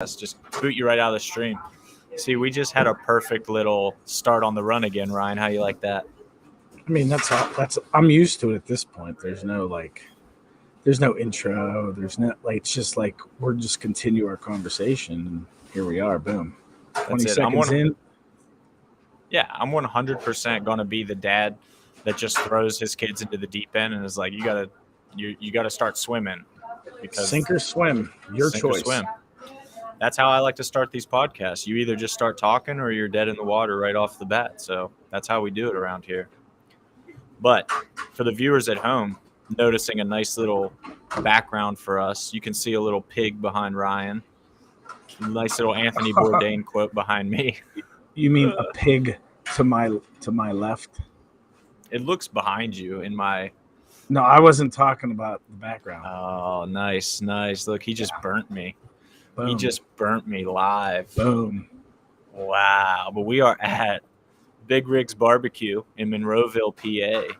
Just boot you right out of the stream. See, we just had a perfect little start on the run again, Ryan. How you like that? I mean, that's I'm used to it at this point. There's no intro. There's no it's just like we're just continue our conversation, and here we are. Boom. 20 seconds in. Yeah, I'm 100% gonna be the dad that just throws his kids into the deep end and is like, you gotta start swimming, because sink or swim, your choice. Swim. That's how I like to start these podcasts. You either just start talking or you're dead in the water right off the bat. So that's how we do it around here. But for the viewers at home, noticing a nice little background for us, you can see a little pig behind Ryan. Nice little Anthony Bourdain quote behind me. You mean a pig to my left? It looks behind you in my... No, I wasn't talking about the background. Oh, nice. Look, he just burnt me. Boom. He just burnt me live. Boom. Wow. But we are at Big Rig's Barbecue in Monroeville, PA.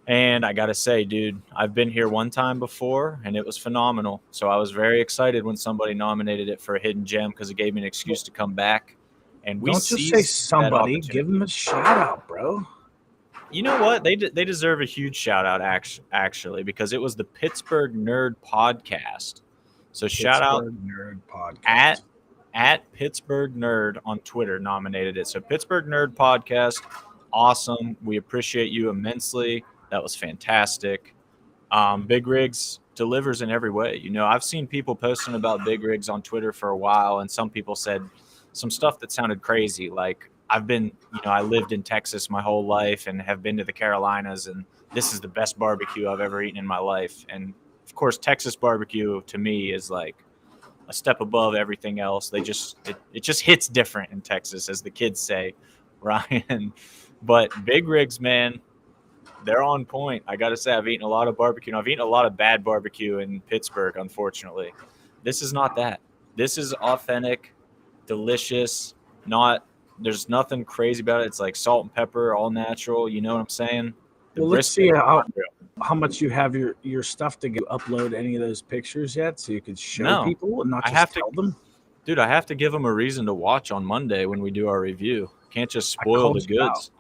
And I got to say, dude, I've been here one time before, and it was phenomenal. So I was very excited when somebody nominated it for a hidden gem, because it gave me an excuse to come back. And we don't just say somebody. Give them a shout out, bro. You know what? They deserve a huge shout out, actually, because it was the Pittsburgh Nerd Podcast. So shout out Nerd Podcast. At Pittsburgh Nerd on Twitter nominated it. So Pittsburgh Nerd Podcast, awesome. We appreciate you immensely. That was fantastic. Big Rigs delivers in every way. You know, I've seen people posting about Big Rigs on Twitter for a while, and some people said some stuff that sounded crazy. Like, I lived in Texas my whole life and have been to the Carolinas, and this is the best barbecue I've ever eaten in my life. And of course, Texas barbecue to me is like a step above everything else. It just hits different in Texas, as the kids say, Ryan. But Big Rigs, man, they're on point. I got to say, I've eaten a lot of barbecue, and I've eaten a lot of bad barbecue in Pittsburgh, unfortunately. This is not that. This is authentic, delicious, there's nothing crazy about it. It's like salt and pepper, all natural. You know what I'm saying? Well, let's see how much you have your stuff to upload any of those pictures yet, so you could show people and not just tell them. Dude, I have to give them a reason to watch on Monday when we do our review. Can't just spoil the goods.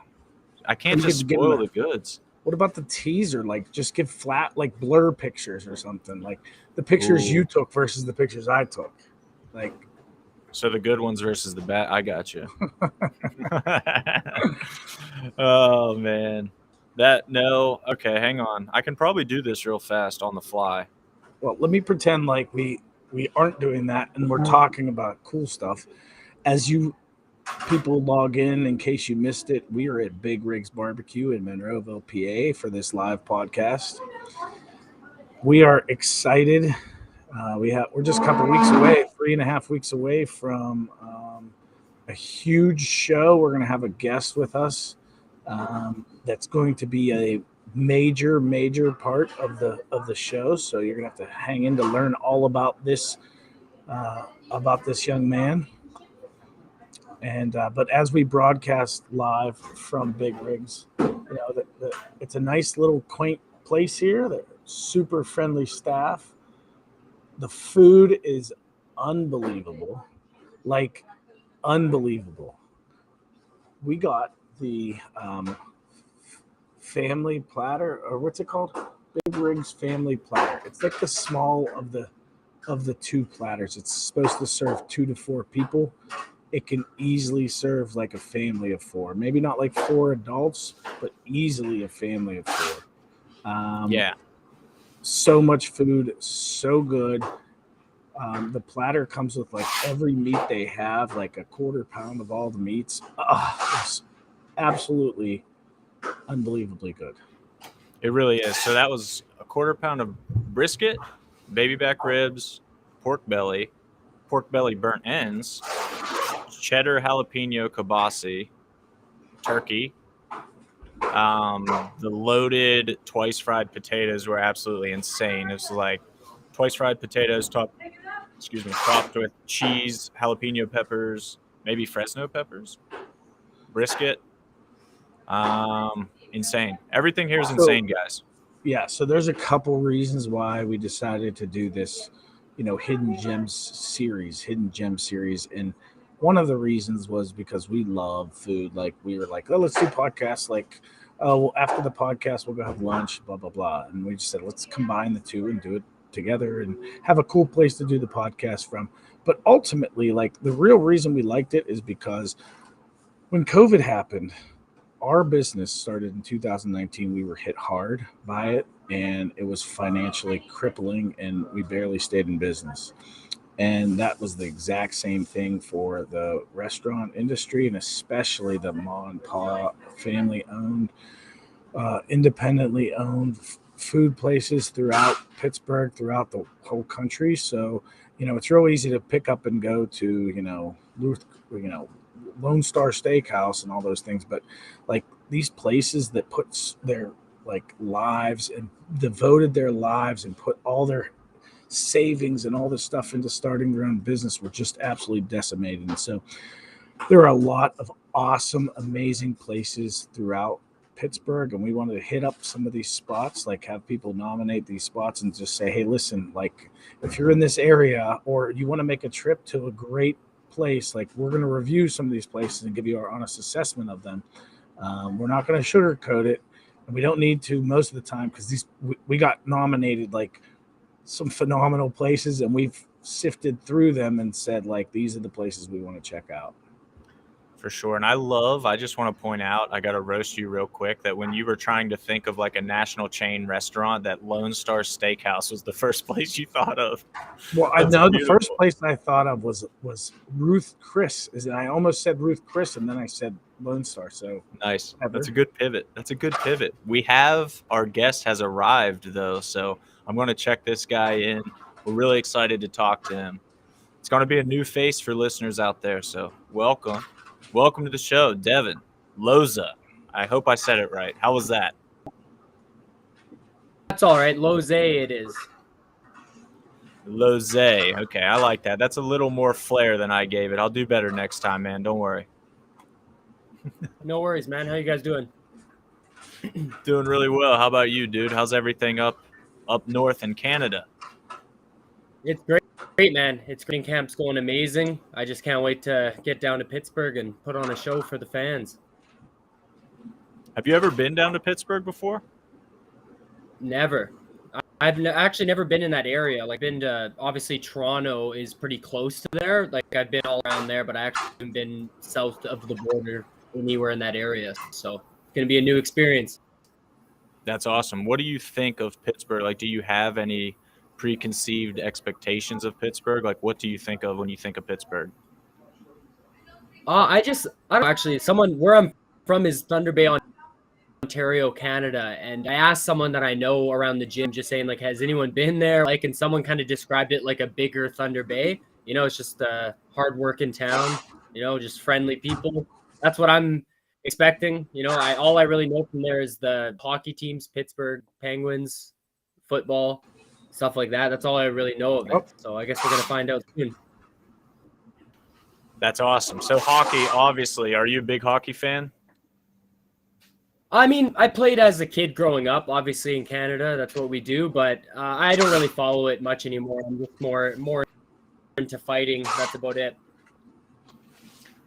I can't just spoil the goods. What about the teaser? Like, just give flat, like, blur pictures or something. Like the pictures you took versus the pictures I took. Like, so the good ones versus the bad. I got you. Oh man. Okay, hang on. I can probably do this real fast on the fly. Well, let me pretend like we aren't doing that and we're talking about cool stuff. As you people log in case you missed it, we are at Big Rigs Barbecue in Monroeville, PA for this live podcast. We are excited. We're just a couple weeks away, 3.5 weeks away from a huge show. We're going to have a guest with us. That's going to be a major part of the show. So you're gonna have to hang in to learn all about this young man. And but as we broadcast live from Big Rigs, it's a nice little quaint place here. They're super friendly staff. The food is unbelievable, like unbelievable. We got the family platter, or what's it called? Big Rigs family platter. It's like the small of the two platters. It's supposed to serve 2 to 4 people. It can easily serve like a family of 4. Maybe not like 4 adults, but easily a family of 4. Yeah. So much food, so good. The platter comes with like every meat they have, like a 1/4 pound of all the meats. It's absolutely unbelievably good. It really is. So that was a 1/4 pound of brisket, baby back ribs, pork belly burnt ends, cheddar jalapeno kibasi, turkey. The loaded twice fried potatoes were absolutely insane. It was like twice fried potatoes topped with cheese, jalapeno peppers, maybe Fresno peppers, brisket. Insane. Everything here is insane, guys. Yeah, so there's a couple reasons why we decided to do this hidden gem series. And one of the reasons was because we love food. Like we were like, oh, let's do podcasts. Like, oh, well, after the podcast, we'll go have lunch, blah, blah, blah. And we just said, let's combine the two and do it together and have a cool place to do the podcast from. But ultimately, like the real reason we liked it is because when COVID happened, our business started in 2019. We were hit hard by it, and it was financially crippling, and we barely stayed in business. And that was the exact same thing for the restaurant industry, and especially the mom and pop, family owned, independently owned food places throughout Pittsburgh, throughout the whole country. So, it's real easy to pick up and go to, Lone Star Steakhouse and all those things. But like these places that puts their like lives and devoted their lives and put all their savings and all this stuff into starting their own business were just absolutely decimated. And so there are a lot of awesome, amazing places throughout Pittsburgh, and we wanted to hit up some of these spots, like have people nominate these spots and just say, hey, listen, like if you're in this area or you want to make a trip to a great place, like we're going to review some of these places and give you our honest assessment of them. We're not going to sugarcoat it, and we don't need to most of the time because we got nominated like some phenomenal places, and we've sifted through them and said like these are the places we want to check out. For sure. And I just want to point out, I got to roast you real quick, that when you were trying to think of like a national chain restaurant, that Lone Star Steakhouse was the first place you thought of. Well, I know the first place I thought of was Ruth Chris. I almost said Ruth Chris, and then I said Lone Star. So nice. That's a good pivot. Our guest has arrived though, so I'm going to check this guy in. We're really excited to talk to him. It's going to be a new face for listeners out there, so welcome. Welcome to the show, Devon Lozej. I hope I said it right. How was that? That's all right. Lozej it is. Lozej. Okay, I like that. That's a little more flair than I gave it. I'll do better next time, man. Don't worry. No worries, man. How you guys doing? Doing really well. How about you, dude? How's everything up north in Canada? It's great, man. It's green camp's going amazing. I just can't wait to get down to Pittsburgh and put on a show for the fans. Have you ever been down to Pittsburgh before? Never. I've actually never been in that area. Like, been to, obviously Toronto is pretty close to there. Like, I've been all around there, but I actually haven't been south of the border anywhere in that area. So it's going to be a new experience. That's awesome. What do you think of Pittsburgh? Like, do you have any preconceived expectations of Pittsburgh? Like, what do you think of when you think of Pittsburgh? I don't actually. Where I'm from is Thunder Bay, Ontario, Canada, and I asked someone that I know around the gym, just saying like, has anyone been there? Like, and someone kind of described it like a bigger Thunder Bay. It's just a hard-working town. Just friendly people. That's what I'm expecting. All I really know from there is the hockey teams, Pittsburgh Penguins, football, stuff like that. That's all I really know of it. So I guess we're going to find out soon. That's awesome. So hockey, obviously, are you a big hockey fan? I mean, I played as a kid growing up, obviously in Canada. That's what we do. But I don't really follow it much anymore. I'm just more into fighting. That's about it.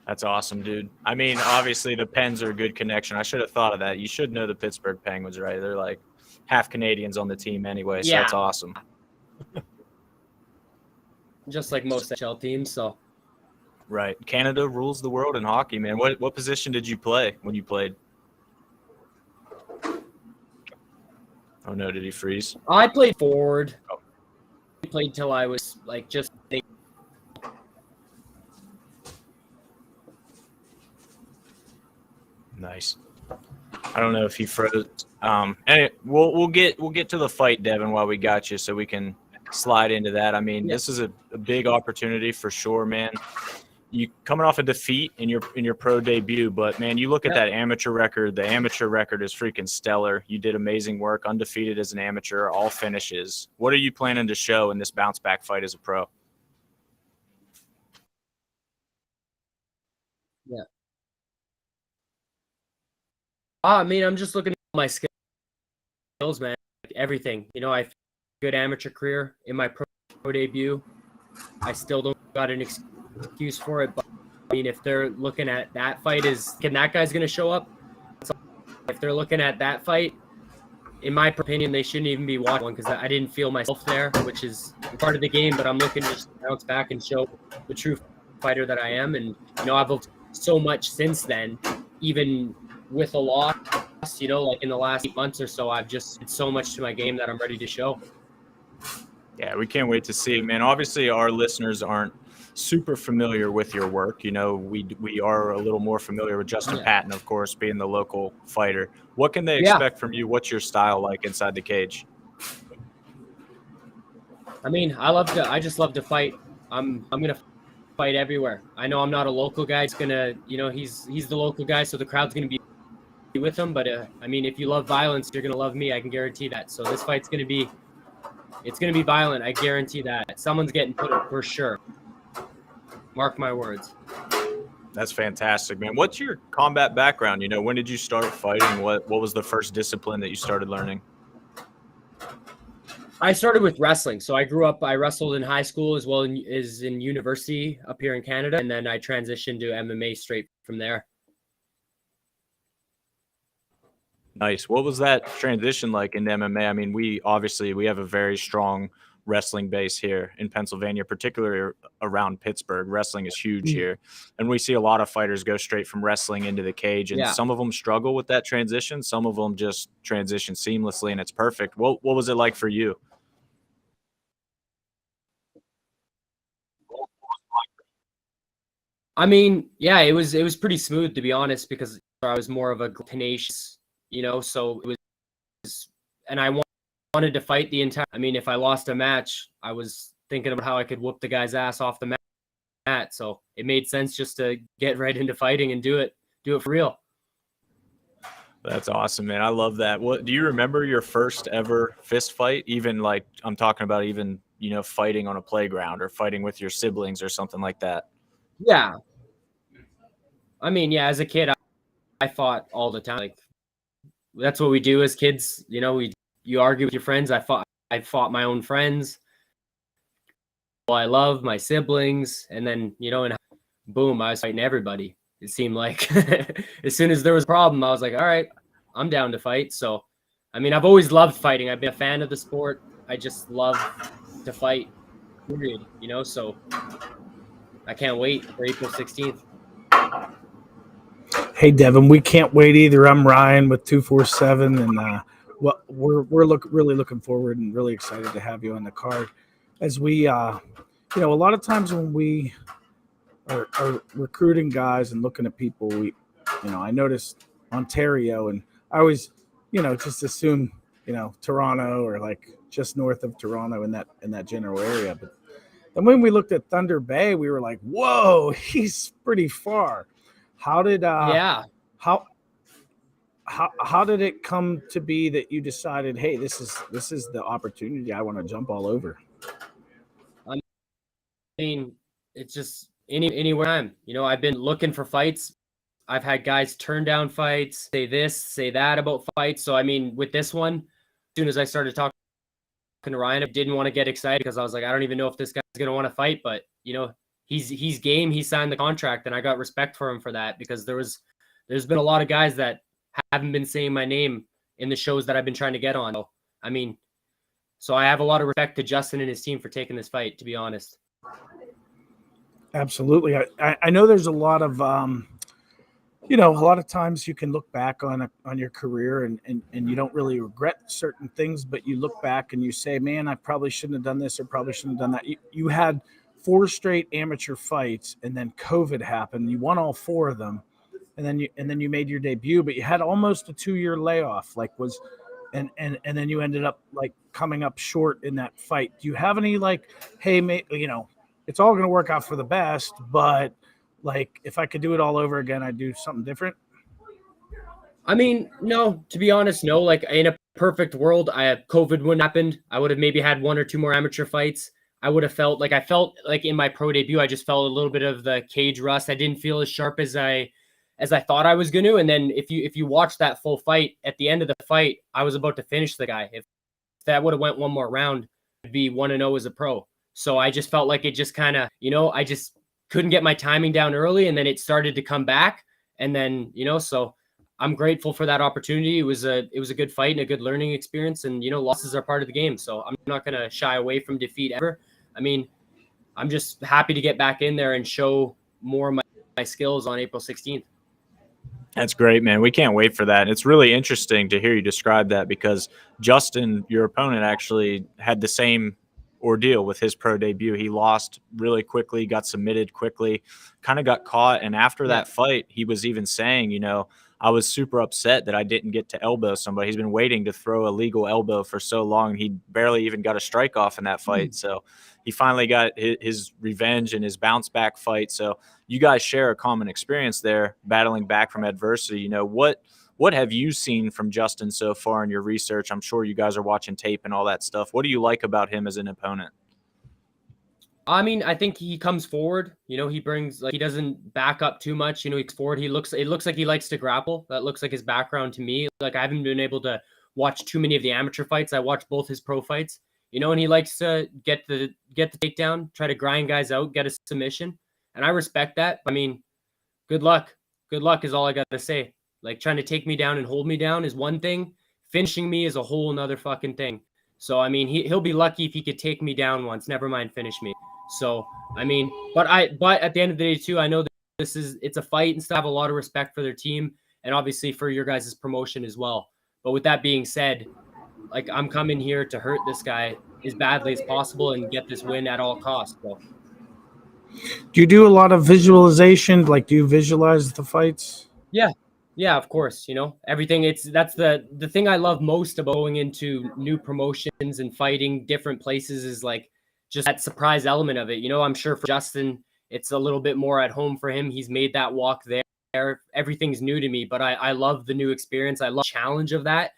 That's awesome, dude. I mean, obviously the Pens are a good connection. I should have thought of that. You should know the Pittsburgh Penguins, right? They're like half Canadians on the team anyway, so that's awesome. Just like most NHL teams, so. Right. Canada rules the world in hockey, man. What position did you play when you played? Oh, no, did he freeze? I played forward. I played till I was like just... Nice. I don't know if he froze. Anyway, we'll get to the fight, Devon, while we got you, so we can slide into that. I mean, This is a big opportunity for sure, man. You coming off a defeat in your pro debut, but man, you look at that amateur record. The amateur record is freaking stellar. You did amazing work, undefeated as an amateur, all finishes. What are you planning to show in this bounce back fight as a pro? Yeah. I mean, I'm just looking at my skills, man. Like everything. I have a good amateur career in my pro debut. I still don't got an excuse for it. But I mean, if they're looking at that fight, can that guy's going to show up? So if they're looking at that fight, in my opinion, they shouldn't even be watching one because I didn't feel myself there, which is part of the game. But I'm looking to just bounce back and show the true fighter that I am. And, I've evolved so much since then, even with a loss, like in the last 8 months or so, I've just did so much to my game that I'm ready to show. Yeah, we can't wait to see it, man. Obviously, our listeners aren't super familiar with your work. We are a little more familiar with Justin Patton, of course, being the local fighter. What can they expect from you? What's your style like inside the cage? I mean, I just love to fight. I'm gonna fight everywhere. I know I'm not a local guy. It's gonna, he's the local guy, so the crowd's gonna be with him. But I mean, if you love violence, you're gonna love me. I can guarantee that. So this fight's gonna be violent. I guarantee that. Someone's getting put up for sure. Mark my words. That's fantastic, man. What's your combat background? When did you start fighting? What was the first discipline that you started learning? I started with wrestling. So I wrestled in high school as well as in university up here in Canada. And then I transitioned to MMA straight from there. Nice. What was that transition like into MMA? I mean, we have a very strong wrestling base here in Pennsylvania, particularly around Pittsburgh. Wrestling is huge here. And we see a lot of fighters go straight from wrestling into the cage. And some of them struggle with that transition. Some of them just transition seamlessly and it's perfect. What was it like for you? I mean, yeah, it was pretty smooth, to be honest, because I was more of a tenacious, so it was, and I wanted to fight the entire. I mean, if I lost a match, I was thinking about how I could whoop the guy's ass off the mat. So it made sense just to get right into fighting and do it for real. That's awesome, man. I love that. What do you remember your first ever fist fight? Even like I'm talking about, even fighting on a playground or fighting with your siblings or something like that. Yeah. I mean, yeah, as a kid, I fought all the time. Like that's what we do as kids. You argue with your friends. I fought my own friends. Well, I love my siblings, and then and boom, I was fighting everybody. It seemed like as soon as there was a problem, I was like, all right, I'm down to fight. So, I mean, I've always loved fighting. I've been a fan of the sport. I just love to fight. Period. So I can't wait for April 16th. Hey, Devon, we can't wait either. I'm Ryan with 247, and we're really looking forward and really excited to have you on the card. As we, a lot of times when we are recruiting guys and looking at people, I noticed Ontario, and I always, just assume, Toronto or like just north of Toronto in that general area. But then when we looked at Thunder Bay, we were like, whoa, he's pretty far. How did how did it come to be that you decided, hey, this is the opportunity I want to jump all over? I mean, it's just anywhere I'm. I've been looking for fights. I've had guys turn down fights, say this, say that about fights. So I mean, with this one, as soon as I started talking to Ryan, I didn't want to get excited because I was like, I don't even know if this guy's gonna want to fight, but he's game. He signed the contract, and I got respect for him for that because there's been a lot of guys that haven't been saying my name in the shows that I've been trying to get on. I mean, so I have a lot of respect to Justin and his team for taking this fight, to be honest. Absolutely. I know there's a lot of a lot of times you can look back on your career and you don't really regret certain things, but you look back and you say, man, I probably shouldn't have done this or probably shouldn't have done that. You had 4 straight amateur fights, and then COVID happened. You won all 4 of them, and then you made your debut, but you had almost a 2-year layoff. And then you ended up like coming up short in that fight. Do you have any like, hey, mate, it's all going to work out for the best, but like if I could do it all over again, I'd do something different? I mean, no, to be honest, no. Like in a perfect world, COVID wouldn't happened. I would have maybe had 1 or 2 more amateur fights. I felt like in my pro debut, I just felt a little bit of the cage rust. I didn't feel as sharp as I thought I was going to. And then if you watch that full fight, at the end of the fight, I was about to finish the guy. If that would have went 1 more round, I'd be 1-0 as a pro. So I just felt like it just kind of, I just couldn't get my timing down early, and then it started to come back. And then, so I'm grateful for that opportunity. It was a good fight and a good learning experience. And, losses are part of the game. So I'm not going to shy away from defeat ever. I mean, I'm just happy to get back in there and show more of my skills on April 16th. That's great, man. We can't wait for that. It's really interesting to hear you describe that, because Justin, your opponent, actually had the same ordeal with his pro debut. He lost really quickly, got submitted quickly, kind of got caught. And after that fight, he was even saying, I was super upset that I didn't get to elbow somebody. He's been waiting to throw a legal elbow for so long. He barely even got a strike off in that fight. So he finally got his revenge in his bounce back fight. So you guys share a common experience there, battling back from adversity. What have you seen from Justin so far in your research? I'm sure you guys are watching tape and all that stuff. What do you like about him as an opponent? I mean, I think he comes forward. He brings, he doesn't back up too much. He's forward. It looks like he likes to grapple. That looks like his background to me. Like, I haven't been able to watch too many of the amateur fights. I watched both his pro fights. And he likes to get the takedown, try to grind guys out, get a submission. And I respect that. I mean, good luck. Good luck is all I got to say. Like, trying to take me down and hold me down is one thing. Finishing me is a whole nother fucking thing. So, I mean, he'll be lucky if he could take me down once, never mind finish me. So, I mean, but at the end of the day too, I know that it's a fight and still have a lot of respect for their team and obviously for your guys' promotion as well. But with that being said, like, I'm coming here to hurt this guy as badly as possible and get this win at all costs. So. Do you do a lot of visualization? Like, do you visualize the fights? Yeah, of course. Everything. That's the thing I love most about going into new promotions and fighting different places is like just that surprise element of it. I'm sure for Justin, it's a little bit more at home for him. He's made that walk there. Everything's new to me, but I love the new experience. I love the challenge of that.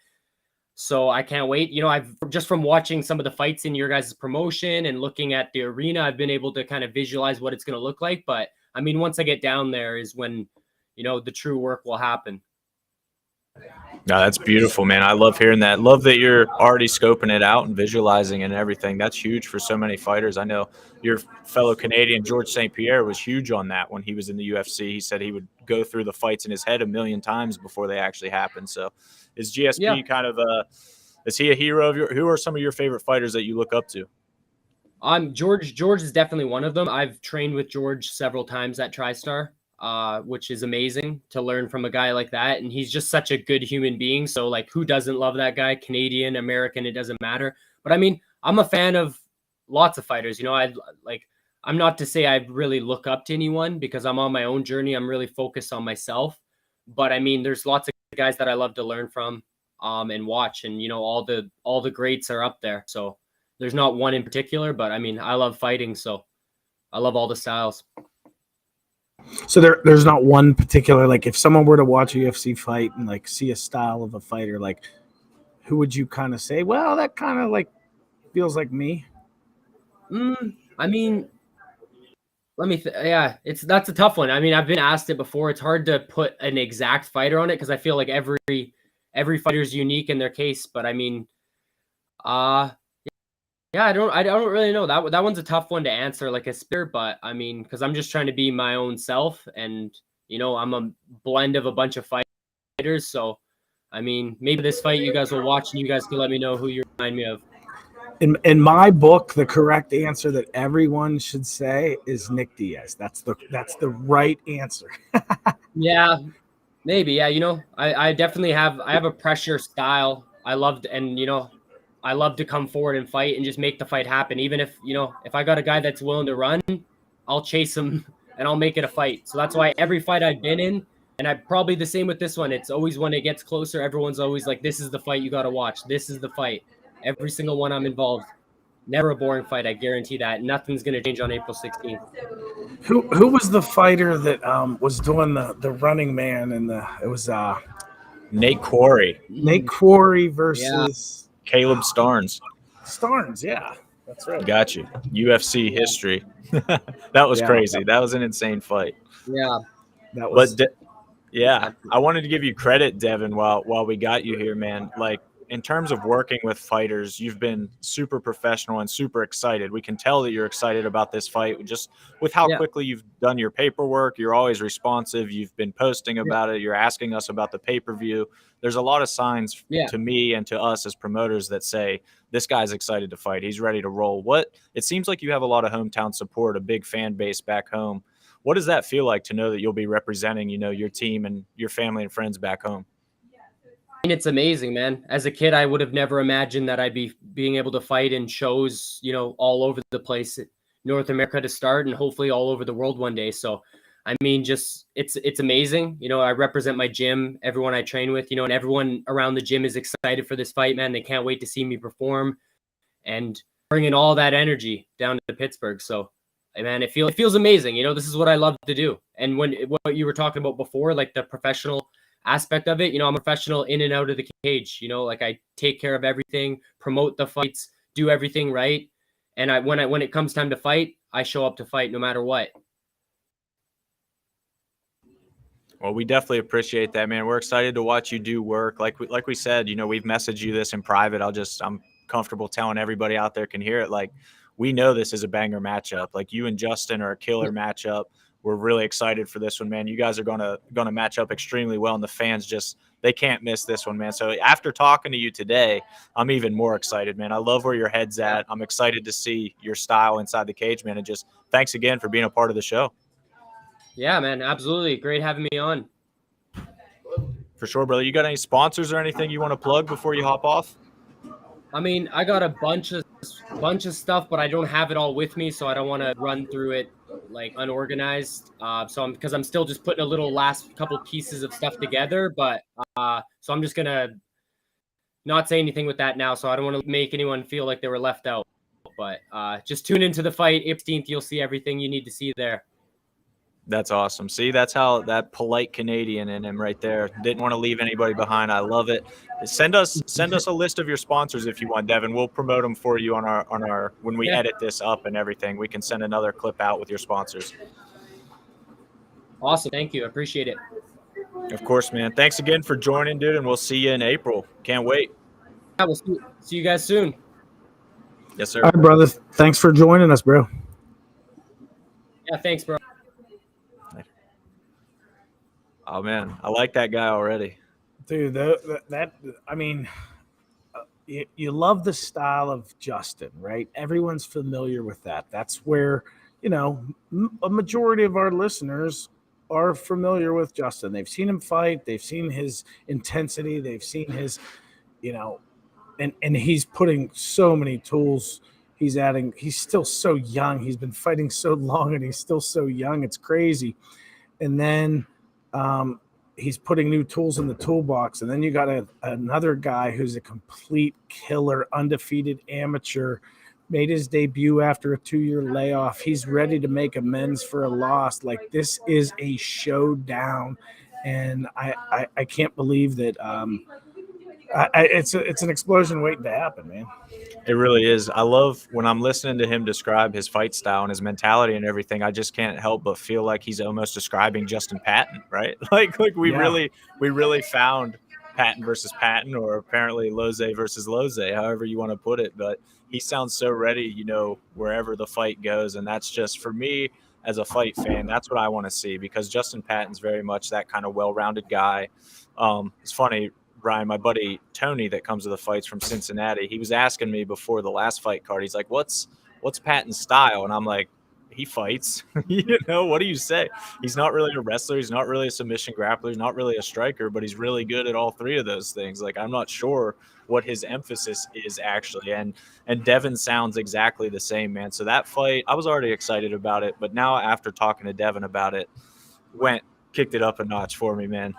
So I can't wait. I've just from watching some of the fights in your guys' promotion and looking at the arena, I've been able to kind of visualize what it's going to look like. But I mean, once I get down there is when, the true work will happen. No, that's beautiful, man. I love hearing that. Love that you're already scoping it out and visualizing and everything. That's huge for so many fighters. I know your fellow Canadian, George St. Pierre, was huge on that when he was in the UFC. He said he would go through the fights in his head 1,000,000 times before they actually happen. So is GSP kind of is he a hero of who are some of your favorite fighters that you look up to? George is definitely one of them. I've trained with George several times at TriStar. Which is amazing to learn from a guy like that. And he's just such a good human being. So like, who doesn't love that guy? Canadian, American, it doesn't matter. But I mean, I'm a fan of lots of fighters. I'm not to say I really look up to anyone because I'm on my own journey. I'm really focused on myself. But I mean, there's lots of guys that I love to learn from and watch. And, all the greats are up there. So there's not one in particular, but I mean, I love fighting. So I love all the styles. So there's not one particular, like, if someone were to watch a UFC fight and like see a style of a fighter, like, who would you kind of say, well, that kind of like feels like me? I mean, that's a tough one. I mean, I've been asked it before. It's hard to put an exact fighter on it because I feel like every fighter is unique in their case. But I mean, yeah, I don't really know. That one's a tough one to answer, like a spear, but I mean, because I'm just trying to be my own self, and I'm a blend of a bunch of fighters. So, I mean, maybe this fight you guys will watch, and you guys can let me know who you remind me of. In my book, the correct answer that everyone should say is Nick Diaz. That's the right answer. Yeah, maybe. Yeah, I definitely have a pressure style. I loved, and I love to come forward and fight and just make the fight happen. Even if, if I got a guy that's willing to run, I'll chase him and I'll make it a fight. So that's why every fight I've been in, and I'm probably the same with this one, it's always when it gets closer, everyone's always like, this is the fight you got to watch. This is the fight. Every single one I'm involved. Never a boring fight. I guarantee that. Nothing's going to change on April 16th. Who was the fighter that was doing the running man it was Nate Quarry. Nate Quarry versus Caleb Starnes. Starnes, yeah. That's right. Got you. UFC history. That was crazy. That was an insane fight. Yeah. That was I wanted to give you credit, Devon, while we got you here, man. Like, in terms of working with fighters, you've been super professional and super excited. We can tell that you're excited about this fight just with how quickly you've done your paperwork. You're always responsive. You've been posting about it. You're asking us about the pay-per-view. There's a lot of signs to me and to us as promoters that say this guy's excited to fight. He's ready to roll. It seems like you have a lot of hometown support, a big fan base back home. What does that feel like to know that you'll be representing, your team and your family and friends back home? It's amazing, man. As a kid, I would have never imagined that I'd be being able to fight in shows, all over the place, North America to start, and hopefully all over the world one day. So, I mean, just it's amazing. I represent my gym, everyone I train with, and everyone around the gym is excited for this fight, man. They can't wait to see me perform and bringing all that energy down to Pittsburgh. So, man, it feels amazing. This is what I love to do. And what you were talking about before, like the professional aspect of it, I'm a professional in and out of the cage. Like I take care of everything, promote the fights, do everything right. And when it comes time to fight, I show up to fight no matter what. Well, we definitely appreciate that, man. We're excited to watch you do work. Like we said, we've messaged you this in private. I'm comfortable telling everybody out there can hear it. Like, we know this is a banger matchup. Like, you and Justin are a killer matchup. We're really excited for this one, man. You guys are gonna match up extremely well, and the fans they can't miss this one, man. So after talking to you today, I'm even more excited, man. I love where your head's at. I'm excited to see your style inside the cage, man. And just thanks again for being a part of the show. Yeah, man, absolutely. Great having me on. For sure, brother. You got any sponsors or anything you want to plug before you hop off? I mean, I got a bunch of stuff, but I don't have it all with me, so I don't want to run through it like unorganized. Because I'm still just putting a little last couple pieces of stuff together, but so I'm just gonna not say anything with that now, so I don't want to make anyone feel like they were left out. But just tune into the fight. 18th, you'll see everything you need to see there. That's awesome. See, that's how that polite Canadian in him right there. Didn't want to leave anybody behind. I love it. Send us a list of your sponsors if you want, Devon. We'll promote them for you on our when we edit this up and everything. We can send another clip out with your sponsors. Awesome. Thank you. I appreciate it. Of course, man. Thanks again for joining, dude, and we'll see you in April. Can't wait. Yeah, we'll see you guys soon. Yes, sir. All right, brother. Thanks for joining us, bro. Yeah, thanks, bro. Oh, man. I like that guy already. Dude, I mean, you love the style of Justin, right? Everyone's familiar with that. That's where, a majority of our listeners are familiar with Justin. They've seen him fight. They've seen his intensity. They've seen his, and he's putting so many tools. He's adding. He's still so young. He's been fighting so long, and he's still so young. It's crazy. And then he's putting new tools in the toolbox. And then you got another guy who's a complete killer, undefeated amateur, made his debut after a 2-year layoff. He's ready to make amends for a loss. Like, this is a showdown. And I can't believe that it's an explosion waiting to happen, man. It really is. I love when I'm listening to him describe his fight style and his mentality and everything. I just can't help but feel like he's almost describing Justin Patton, right? Like we really found Patton versus Patton, or apparently Lozej versus Lozej, however you want to put it. But he sounds so ready, wherever the fight goes. And that's just, for me as a fight fan, that's what I want to see, because Justin Patton's very much that kind of well-rounded guy. It's funny, Brian, my buddy Tony that comes to the fights from Cincinnati, he was asking me before the last fight card, he's like, what's Patton's style? And I'm like, he fights. What do you say? He's not really a wrestler. He's not really a submission grappler. He's not really a striker, but he's really good at all three of those things. Like, I'm not sure what his emphasis is actually. And Devon sounds exactly the same, man. So that fight, I was already excited about it, but now after talking to Devon about it, kicked it up a notch for me, man.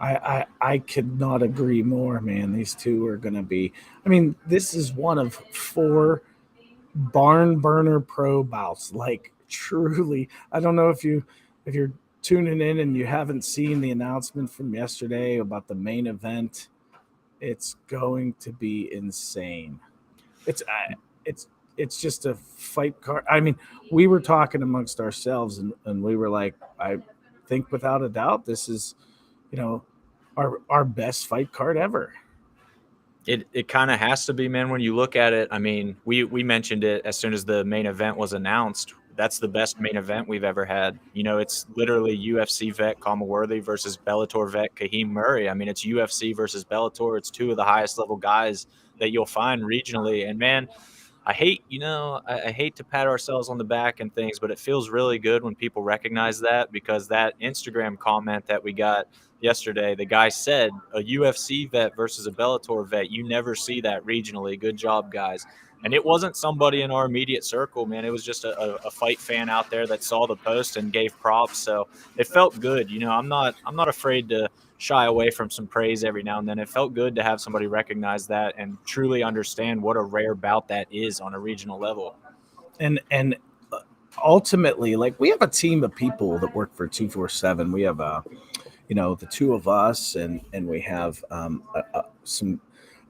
I could not agree more, man. These two are going to be – I mean, this is one of 4 barn burner pro bouts. Like, truly, I don't know if you're tuning in and you haven't seen the announcement from yesterday about the main event. It's going to be insane. It's just a fight card. I mean, we were talking amongst ourselves and we were like, I think without a doubt this is – our best fight card ever. It kind of has to be, man, when you look at it. I mean, we mentioned it as soon as the main event was announced. That's the best main event we've ever had. You know, it's literally UFC vet Kama Worthy versus Bellator vet Kahim Murray. I mean, it's UFC versus Bellator. It's two of the highest level guys that you'll find regionally. And man, I hate, I hate to pat ourselves on the back and things, but it feels really good when people recognize that, because that Instagram comment that we got yesterday, the guy said a UFC vet versus a Bellator vet. You never see that regionally. Good job, guys. And it wasn't somebody in our immediate circle, man. It was just a fight fan out there that saw the post and gave props. So it felt good. You know, I'm not afraid to shy away from some praise every now and then. It felt good to have somebody recognize that and truly understand what a rare bout that is on a regional level. And ultimately, like, we have a team of people that work for 247. We have the two of us, and we have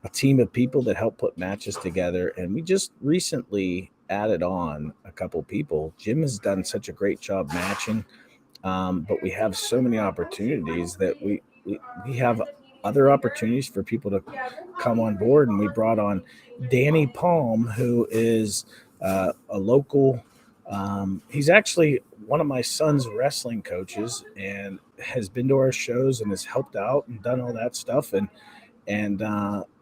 a team of people that help put matches together. And we just recently added on a couple people. Jim has done such a great job matching, but we have so many opportunities that we have other opportunities for people to come on board. And we brought on Danny Palm, who is a local. He's actually one of my son's wrestling coaches and has been to our shows and has helped out and done all that stuff. And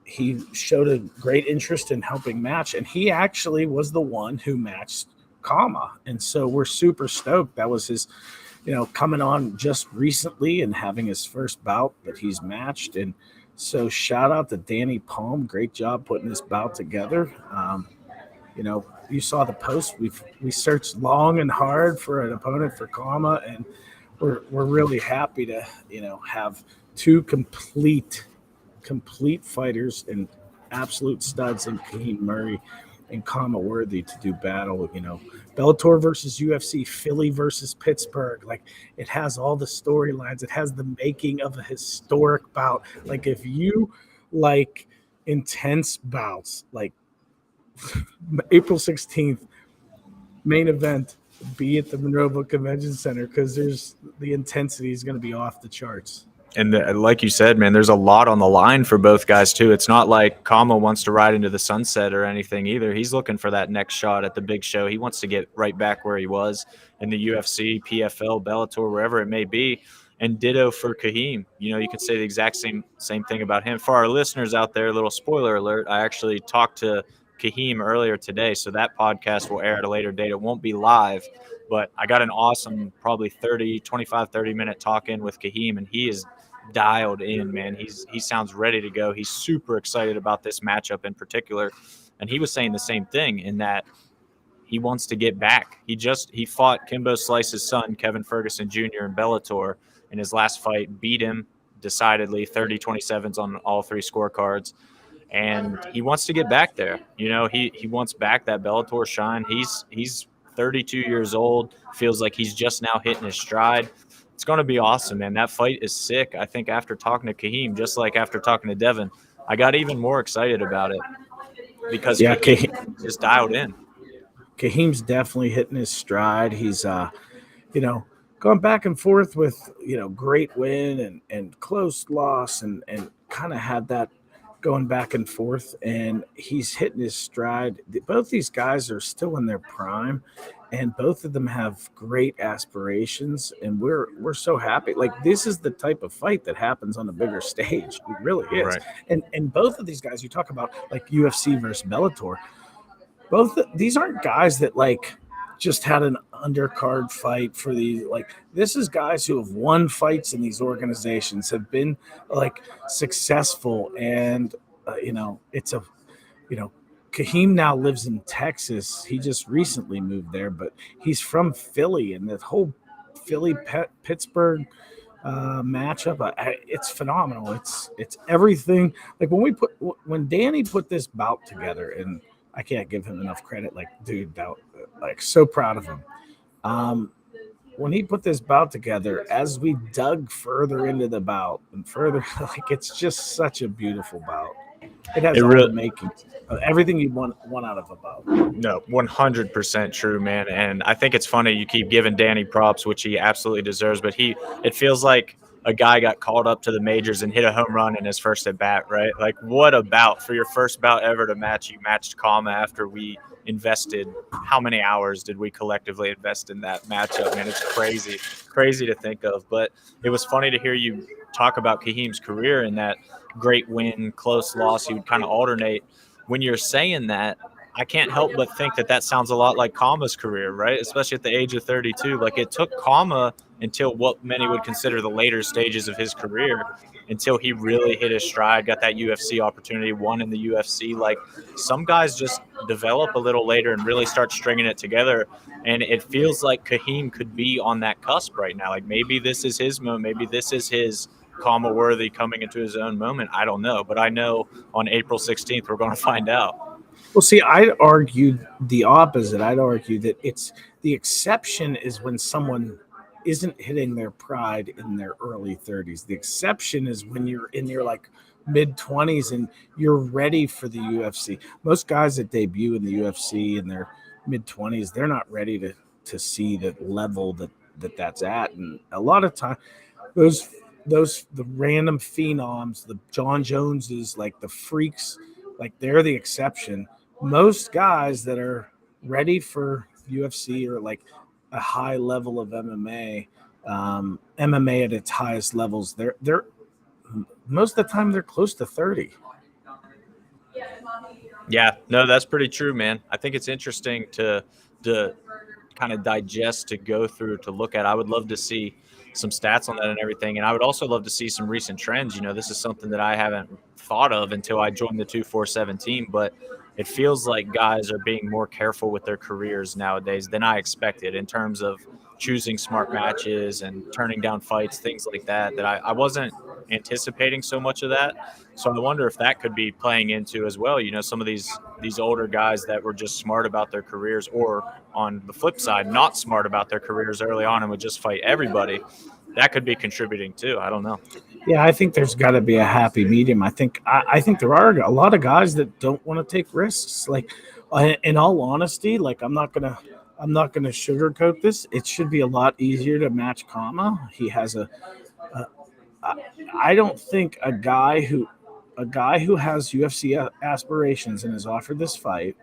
he showed a great interest in helping match. And he actually was the one who matched Kama. And so we're super stoked. That was his, coming on just recently and having his first bout that he's matched. And so shout out to Danny Palm. Great job putting this bout together. You saw the post. We searched long and hard for an opponent for Kama, and we're really happy to have two complete fighters and absolute studs in Kahim Murray and Kama Worthy to do battle. Bellator versus UFC, Philly versus Pittsburgh. Like, it has all the storylines. It has the making of a historic bout. Like, if you like intense bouts, like April 16th, main event, be at the Monroeville Convention Center, because the intensity is going to be off the charts. And like you said, man, there's a lot on the line for both guys too. It's not like Kama wants to ride into the sunset or anything either. He's looking for that next shot at the big show. He wants to get right back where he was in the UFC, PFL, Bellator, wherever it may be. And ditto for Kahim. You could say the exact same thing about him. For our listeners out there, a little spoiler alert, I actually talked to Kahim earlier today, so that podcast will air at a later date. It won't be live, but I got an awesome probably 30 minute talk in with Kahim, and he is dialed in, man. He sounds ready to go. He's super excited about this matchup in particular, and he was saying the same thing, in that he wants to get back. He fought Kimbo Slice's son, Kevin Ferguson Jr. in Bellator in his last fight, beat him decidedly, 30-27s on all three scorecards. And he wants to get back there. He wants back that Bellator shine. He's 32 years old, feels like he's just now hitting his stride. It's going to be awesome, man. That fight is sick. I think after talking to Kahim, just like after talking to Devon, I got even more excited about it, because Kahim is dialed in. Kahim's definitely hitting his stride. He's, going back and forth with, great win and close loss, and kind of had that going back and forth, and he's hitting his stride. Both these guys are still in their prime, and both of them have great aspirations, and we're so happy. Like, this is the type of fight that happens on a bigger stage. It really is. Right. And both of these guys, you talk about like UFC versus Bellator, these aren't guys that like just had an undercard fight for these. Like, this is guys who have won fights in these organizations, have been like successful, and Kahim now lives in Texas. He just recently moved there, but he's from Philly, and that whole Philly-Pittsburgh matchup, it's phenomenal. It's everything. Like, when Danny put this bout together, and I can't give him enough credit. Like, dude, so proud of him. When he put this bout together, as we dug further into the bout and further, like, it's just such a beautiful bout. It has all the makings, everything you want out of a bout. No, 100% true, man. And I think it's funny you keep giving Danny props, which he absolutely deserves. But it feels like a guy got called up to the majors and hit a home run in his first at bat, right? Like, what about for your first bout ever to match? You matched Kama after we invested. How many hours did we collectively invest in that matchup? Man, it's crazy to think of. But it was funny to hear you talk about Kahim's career and that great win, close loss. He would kind of alternate. When you're saying that, I can't help but think that sounds a lot like Kama's career, right? Especially at the age of 32. Like, it took Kama until what many would consider the later stages of his career until he really hit his stride, got that UFC opportunity, won in the UFC. Like, some guys just develop a little later and really start stringing it together. And it feels like Kahim could be on that cusp right now. Like, maybe this is his moment. Maybe this is his Kama worthy coming into his own moment. I don't know. But I know on April 16th, we're going to find out. Well, see, I'd argue the opposite. I'd argue that it's the exception is when someone isn't hitting their pride in their early 30s. The exception is when you're in your like mid 20s and you're ready for the UFC. Most guys that debut in the UFC in their mid 20s, they're not ready to see the level that's at. And a lot of time, the random phenoms, the John Joneses, like the freaks, like they're the exception. Most guys that are ready for UFC or like a high level of MMA, MMA at its highest levels, they're most of the time they're close to 30. Yeah, no, that's pretty true, man. I think it's interesting to kind of digest, to go through, to look at. I would love to see some stats on that and everything. And I would also love to see some recent trends. You know, this is something that I haven't thought of until I joined the 247 team, but it feels like guys are being more careful with their careers nowadays than I expected in terms of choosing smart matches and turning down fights, things like that I wasn't anticipating so much of that. So I wonder if that could be playing into as well. You know, some of these older guys that were just smart about their careers, or on the flip side, not smart about their careers early on and would just fight everybody. That could be contributing too. I don't know. Yeah, I think there's got to be a happy medium. I think there are a lot of guys that don't want to take risks. Like, in all honesty, like I'm not gonna sugarcoat this. It should be a lot easier to match Kama. He has I don't think a guy who has UFC aspirations and is offered this fight,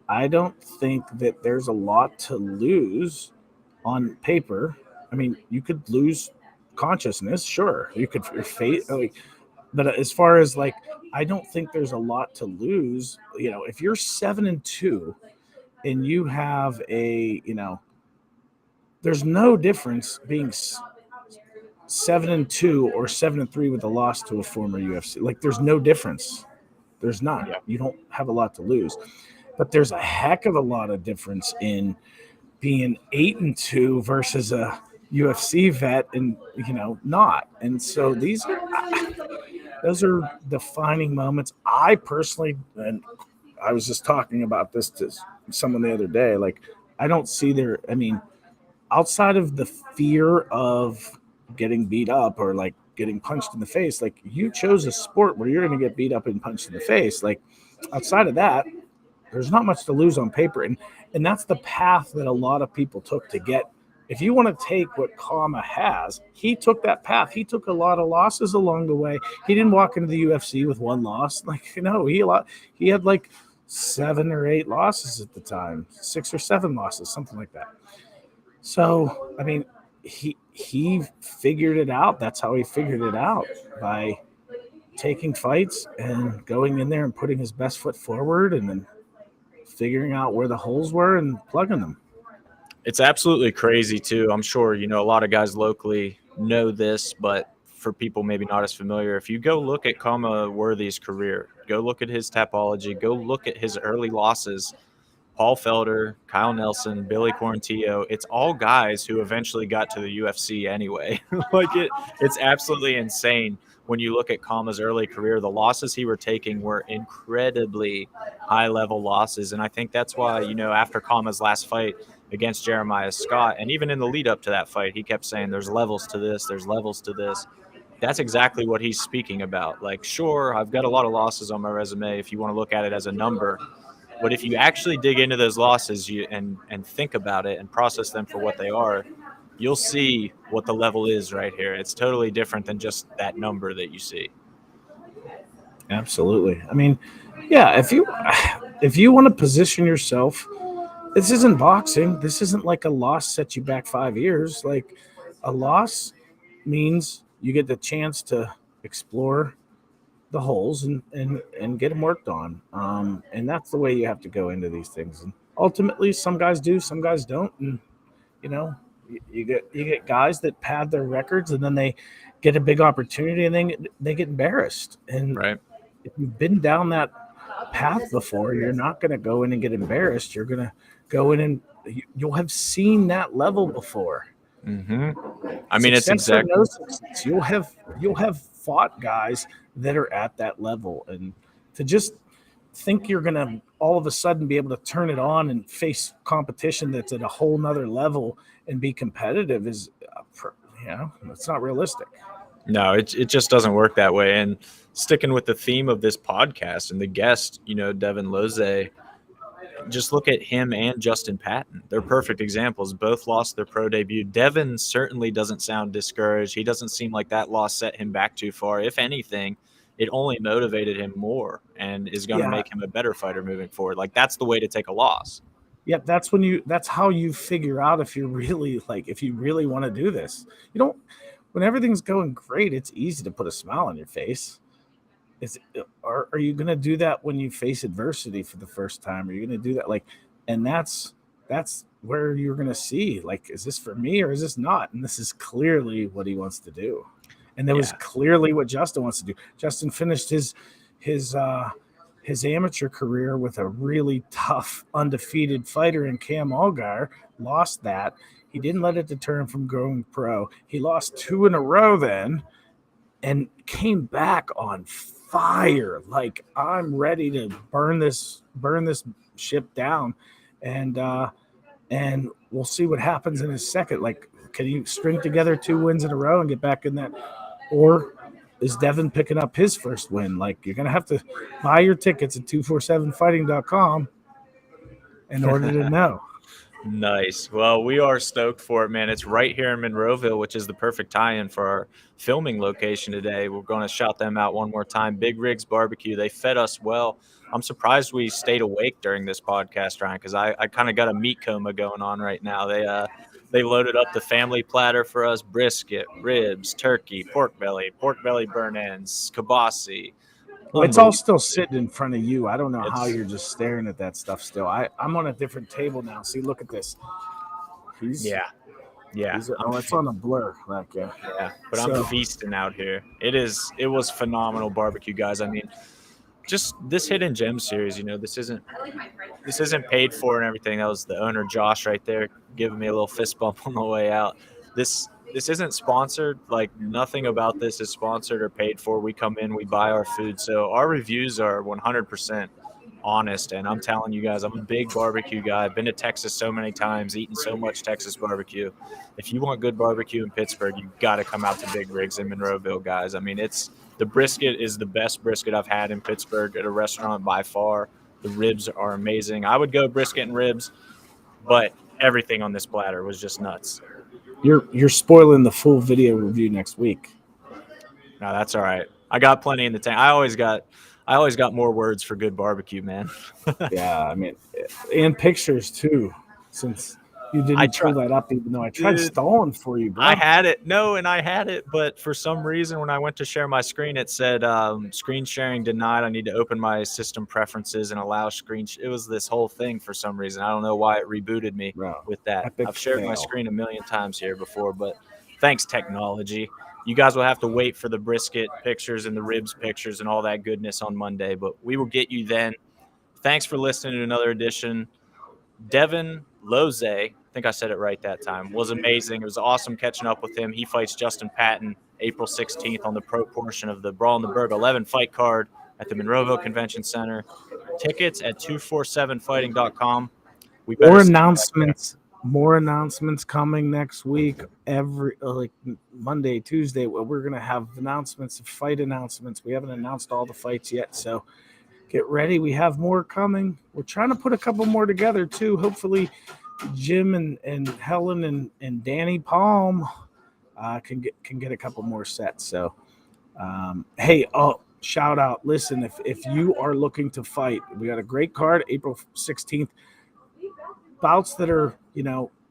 I don't think that there's a lot to lose on paper. I mean, you could lose consciousness, sure. You could fate, but as far as like, I don't think there's a lot to lose. You know, if you're 7-2 and you have there's no difference being 7-2 or 7-3 with a loss to a former UFC. Like, there's no difference. There's not. Yeah. You don't have a lot to lose, but there's a heck of a lot of difference in being 8-2 versus a UFC vet and not. And so those are defining moments. I personally, and I was just talking about this to someone the other day, like I don't see outside of the fear of getting beat up or like getting punched in the face, like you chose a sport where you're going to get beat up and punched in the face. Like outside of that, there's not much to lose on paper. And that's the path that a lot of people took to get. If you want to take what Kama has, he took that path. He took a lot of losses along the way. He didn't walk into the UFC with one loss. He had like 7 or 8 losses at the time, 6 or 7 losses, something like that. So, I mean, he figured it out. That's how he figured it out, by taking fights and going in there and putting his best foot forward and then figuring out where the holes were and plugging them. It's absolutely crazy too. I'm sure, a lot of guys locally know this, but for people maybe not as familiar, if you go look at Kama Worthy's career, go look at his tapology, go look at his early losses, Paul Felder, Kyle Nelson, Billy Quarantillo, it's all guys who eventually got to the UFC anyway. It's absolutely insane when you look at Kama's early career. The losses he were taking were incredibly high-level losses, and I think that's why, after Kama's last fight against Jeremiah Scott, and even in the lead up to that fight, he kept saying there's levels to this, there's levels to this. That's exactly what he's speaking about. Like, sure, I've got a lot of losses on my resume if you want to look at it as a number, but if you actually dig into those losses and think about it and process them for what they are, you'll see what the level is right here. It's totally different than just that number that you see. Absolutely. I mean, yeah, if you want to position yourself, this isn't boxing. This isn't like a loss sets you back 5 years. Like a loss means you get the chance to explore the holes and get them worked on. And that's the way you have to go into these things. And ultimately, some guys do, some guys don't. And you know, you get guys that pad their records and then they get a big opportunity and then they get embarrassed. And Right. if you've been down that path before, you're not going to go in and get embarrassed. You're going to go in and you'll have seen that level before. Mm-hmm. I mean, it's Success or exactly. no success, you'll have fought guys that are at that level, and to just think you're going to all of a sudden be able to turn it on and face competition that's at a whole nother level and be competitive is, it's not realistic. No, it just doesn't work that way. And sticking with the theme of this podcast and the guest, Devon Lozej, just look at him and Justin Patton. They're perfect examples. Both lost their pro debut. Devon certainly doesn't sound discouraged. He doesn't seem like that loss set him back too far. If anything, it only motivated him more and is going to make him a better fighter moving forward. Like, that's the way to take a loss. Yeah, that's how you figure out if you really want to do this. When everything's going great, it's easy to put a smile on your face. Are you going to do that when you face adversity for the first time? Are you going to do that? And that's where you're going to see, is this for me or is this not? And this is clearly what he wants to do. And that was clearly what Justin wants to do. Justin finished his amateur career with a really tough, undefeated fighter in Cam Algar, lost that. He didn't let it deter him from going pro. He lost 2 in a row then and came back on fire. Like, I'm ready to burn this ship down. And we'll see what happens in a second. Like, can you string together 2 wins in a row and get back in that? Or is Devon picking up his first win? Like, you're going to have to buy your tickets at 247fighting.com in order to know. Nice. Well, we are stoked for it, man. It's right here in Monroeville, which is the perfect tie-in for our filming location today. We're going to shout them out one more time. Big Rigs Barbecue. They fed us well. I'm surprised we stayed awake during this podcast, Ryan, because I kind of got a meat coma going on right now. They loaded up the family platter for us: brisket, ribs, turkey, pork belly burn ends, kibasi. Well, it's all still sitting in front of you. I don't know how you're just staring at that stuff still. I'm on a different table now. See, look at this. Yeah. It's on a blur. But I'm feasting out here. It was phenomenal barbecue, guys. I mean, just this Hidden Gem series, this isn't paid for and everything. That was the owner, Josh, right there, giving me a little fist bump on the way out. This isn't sponsored. Like, nothing about this is sponsored or paid for. We come in, we buy our food. So our reviews are 100% honest. And I'm telling you guys, I'm a big barbecue guy. I've been to Texas so many times, eaten so much Texas barbecue. If you want good barbecue in Pittsburgh, you got to come out to Big Rigs in Monroeville, guys. I mean, the brisket is the best brisket I've had in Pittsburgh at a restaurant by far. The ribs are amazing. I would go brisket and ribs, but everything on this platter was just nuts. You're spoiling the full video review next week. No, that's all right. I got plenty in the tank. I always got more words for good barbecue, man. Yeah, I mean, and pictures too, since you didn't pull that up, even though I tried stalling for you, bro. I had it. No, and I had it, but for some reason, when I went to share my screen, it said screen sharing denied. I need to open my system preferences and allow screen. It was this whole thing for some reason. I don't know why it rebooted me with that. I've shared my screen a million times here before, but thanks, technology. You guys will have to wait for the brisket pictures and the ribs pictures and all that goodness on Monday, but we will get you then. Thanks for listening to another edition. Devon Lozej, I think I said it right that time, was amazing. It was awesome catching up with him. He fights Justin Patton April 16th on the pro portion of the Brawl in the Burgh 11 fight card at the Monroeville Convention Center. Tickets at 247fighting.com. More announcements coming next week. Every Monday, Tuesday, we're going to have fight announcements. We haven't announced all the fights yet, so get ready. We have more coming. We're trying to put a couple more together too. Hopefully Jim and Helen and Danny Palm can get a couple more sets. So, hey, shout out! Listen, if you are looking to fight, we got a great card, April 16th. Bouts that are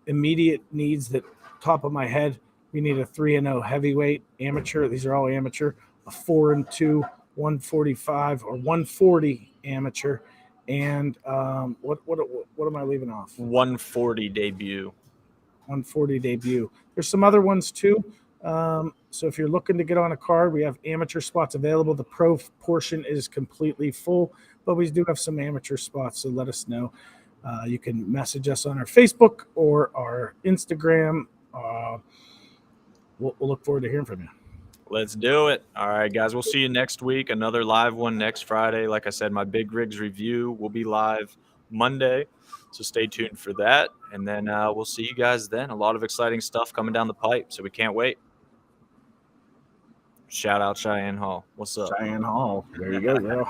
immediate needs. That top of my head, we need a 3-0 heavyweight amateur. These are all amateur. A 4-2 145 or 140 amateur. And what am I leaving off? 140 debut. 140 debut. There's some other ones too. So if you're looking to get on a card, we have amateur spots available. The pro portion is completely full, but we do have some amateur spots. So let us know. You can message us on our Facebook or our Instagram. We'll look forward to hearing from you. Let's do it. All right, guys. We'll see you next week. Another live one next Friday. Like I said, my Big Rigs review will be live Monday. So stay tuned for that. And then we'll see you guys then. A lot of exciting stuff coming down the pipe. So we can't wait. Shout out Cheyenne Hall. What's up? Cheyenne Hall. There you go, girl.